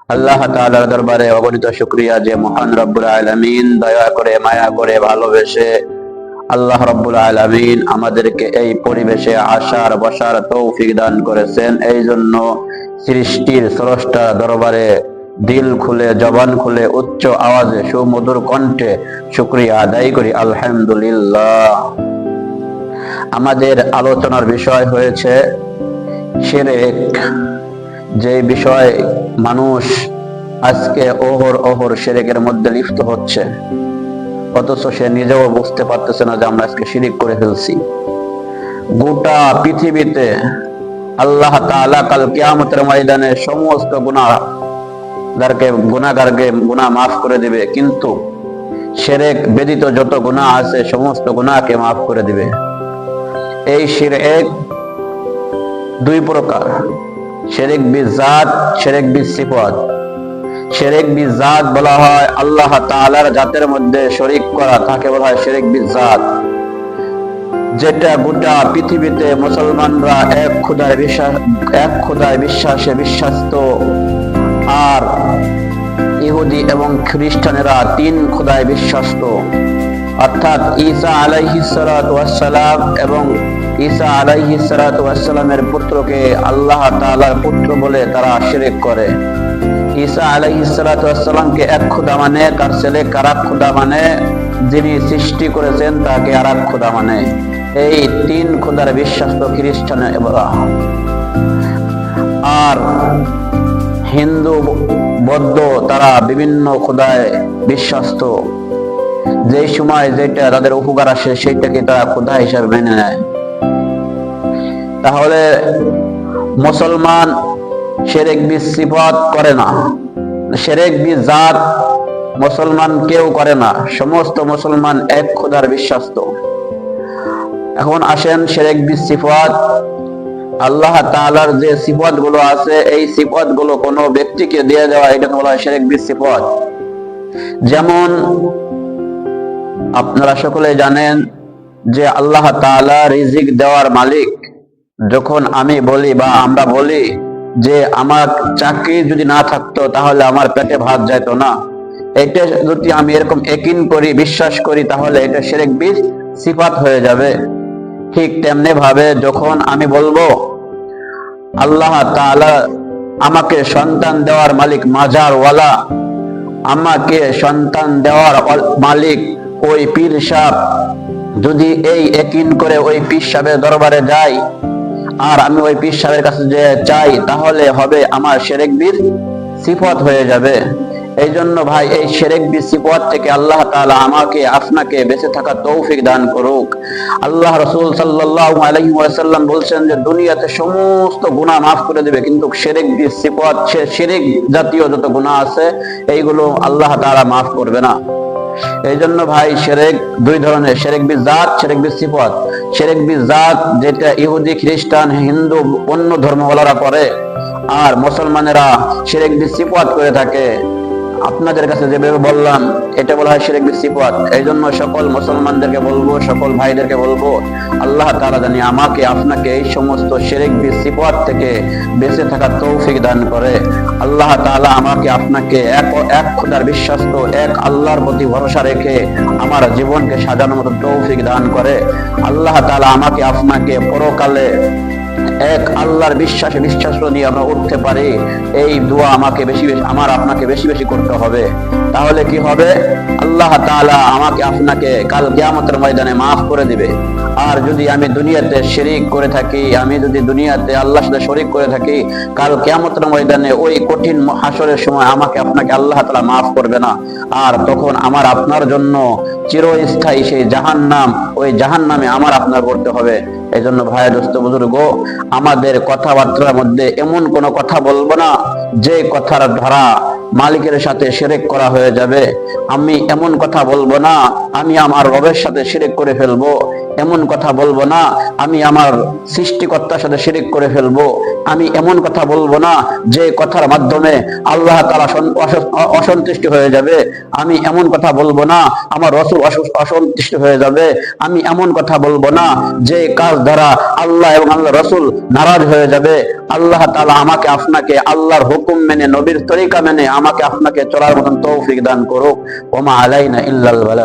আল্লাহ তাআলার দরবারে অগণিত শুকরিয়া যে মহান রব্বুল আলামিন দয়া করে মায়া করে ভালোবেসে আল্লাহ রব্বুল আলামিন আমাদেরকে এই পরিবেশে আসার বসার তৌফিক দান করেছেন। এই জন্য সৃষ্টির স্রষ্টা দরবারে দিল খুলে জবান খুলে উচ্চ আওয়াজে সুমধুর কণ্ঠে শুকরিয়া আদায় করি আলহামদুলিল্লাহ। আমাদের আলোচনার বিষয় হয়েছে শিরক, যে বিষয় মানুষ আজকে ওহর শিরকের মধ্যে লিপ্ত হচ্ছে, অথচ সে নিজেও বুঝতে পারতেছে না যে আমরা আজকে শিরক করে ফেলছি। গোটা পৃথিবীতে আল্লাহ তাআলা কাল কিয়ামতের ময়দানে সমস্ত গুনাহগারকে গুনাহ মাফ করে দিবে, কিন্তু শিরক ব্যতীত যত গুনাহ আছে সমস্ত গুনাহকে মাফ করে দিবে। এই শিরক দুই প্রকার, শিরক বিজাত, শিরক বিসিফাত। শিরক বিজাত বলা হয় আল্লাহ তাআলার জাতের মধ্যে শরীক করা, তাকে বলা হয় শিরক বিজাত। যেটা গোটা পৃথিবীতে মুসলমানরা এক খোদায় বিশ্বাসে বিশ্বাস্ত, আর ইহুদি এবং খ্রিস্টানেরা তিন খোদায় বিশ্বাস্ত, অর্থাৎ ঈসা আলাইহিস সালাতু ওয়াস সালাম এবং ঈসা আলাইহিস সালাতু ওয়াস সালামের পুত্রকে আল্লাহ তাআলার পুত্র বলে তারা শিরক করে। ঈসা আলাইহিস সালাতু ওয়াস সালামকে এক খোদা মানে, তার ছেলেকে আরেক খোদা মানে, যিনি সৃষ্টি করেছেন তাকে আরেক খোদা মানে। এই তিন খোদার বিশ্বাস্ত খ্রিস্টানেরা। আর হিন্দু বৌদ্ধ তারা বিভিন্ন খোদায় বিশ্বাস্ত, যে সময় যেটা তাদের উপকার আসে সেইটাকে তারা খোদা হিসাবে মেনে নেয়। তাহলে মুসলমান শিরক বিসিফাত করে না, শিরক বিজাত মুসলমান কেউ করে না, সমস্ত মুসলমান এক খোদার বিশ্বাস্ত। এখন আসেন শিরক বিসিফাত। আল্লাহ তাআলার যে সিফাত গুলো আছে, এই সিফাত গুলো কোনো ব্যক্তিকে দিয়ে দেওয়া, এটা বলা হয় শিরক বিসিফাত। যেমন আপনারা সকলে জানেন যে আল্লাহ তাআলা রিজিক দেওয়ার মালিক। যখন আমি বলি বা আমরা বলি যে আমার চাকরি যদি না থাকতো তাহলে আমার পেটে ভাত যেত না, এটা যদি আমি এরকম ইয়াকিন করি, বিশ্বাস করি, তাহলে এটা শিরক বিসিফাত হয়ে যাবে। ঠিক তেমনি ভাবে যখন আমি বলবো আল্লাহ তাআলা আমাকে সন্তান দেওয়ার মালিক মাজারওয়ালা, আমাকে সন্তান দেওয়ার মালিক ওই পীর সাহেব, যদি এই ইয়াকিন করে ওই পীর সাহেবের দরবারে যাই আর আমি ওই পীর সাহেবের কাছে যে চাই, তাহলে হবে আমার শিরক বিসিফাত হয়ে যাবে। এই জন্য ভাই, এই শিরক বিসিফাত থেকে আল্লাহ তাআলা আমাকে আপনাকে বেঁচে থাকার তৌফিক দান করুক। আল্লাহ রাসূল সাল্লাল্লাহু আলাইহি ওয়াসাল্লাম বলছেন যে দুনিয়াতে সমস্ত গুনাহ মাফ করে দিবে, কিন্তু শিরক বিসিফাত, শিরক জাতীয় যত গুনাহ আছে এইগুলো আল্লাহ তাআলা মাফ করবে না। এই জন্য ভাই, শিরক দুই ধরনের, শিরক বিজাত, শিরক বিসিফাত। শিরক বিজাত যেটা ইহুদি খ্রিস্টান হিন্দু অন্য ধর্মওয়ালারা করে, আর মুসলমানেরা শিরক বিসিফাত করে থাকে। আপনাদের কাছে যেভাবে বললাম এটা বলা হয় শিরক বিসিফাত। এই জন্য সকল মুসলমানদেরকে বলবো, সকল ভাইদেরকে বলবো, আল্লাহ তাআলা জানি আমাকে আপনাকে এই সমস্ত শিরক বিসিফাত থেকে বেঁচে থাকার তৌফিক দান করে। আল্লাহ তাআলা আমাকে আপনাকে এক খোদার বিশ্বাস্ত, এক আল্লাহর প্রতি ভরসা রেখে আমার জীবনকে সাজানোর মতো তৌফিক দান করে। আল্লাহ তাআলা আমাকে আপনাকে পরকালে এক আল্লাহর বিশ্বাসে বিশ্বাস নিয়ে আমরা উঠতে পারি, এই দোয়া আমাকে বেশি বেশি, আমার আপনাকে বেশি বেশি করতে হবে। তাহলে কি হবে? আল্লাহ তাআলা আমাকে আপনাকে কাল কিয়ামতের ময়দানে মাফ করে দিবে। আর যদি আমি দুনিয়াতে শিরক করে থাকি, আমি যদি দুনিয়াতে আল্লাহর সাথে শরীক করে থাকি, কাল কিয়ামতের ময়দানে ওই কঠিন হাসরের সময় আমাকে আপনাকে আল্লাহ তাআলা মাফ করবে না। আর তখন আমার আপনার জন্য চিরস্থায়ী সেই জাহান্নাম, ওই জাহান্নামে আমার আপনার করতে হবে। এই জন্য ভাই, দোস্ত, বুজুর্গ, আমাদের কথাবার্তার মধ্যে এমন কোনো কথা বলবো না যে কথার ধারা মালিকের সাথে শিরক করা হয়ে যাবে। আমি এমন কথা বলবো না আমি আমার রবের সাথে শিরক করে ফেলবো। এমন কথা বলবো না আমি আমার সৃষ্টিকর্তার সাথে শিরিক করে ফেলবো। আমি এমন কথা বলবো না যে কথার মাধ্যমে আল্লাহ তাআলা অসন্তুষ্ট হয়ে যাবে। আমি এমন কথা বলবো না আমার রাসূল অসন্তুষ্ট হয়ে যাবে। আমি এমন কথা বলবো না যে কাজ দ্বারা আল্লাহ এবং আল্লাহ রাসূল নারাজ হয়ে যাবে। আল্লাহ তাআলা আমাকে আপনাকে আল্লাহর হুকুম মেনে, নবীর তরিকা মেনে আমাকে আপনাকে চলার মতন তৌফিক দান করুক। ওমা আলাইনা ইল্লাল বালাগ।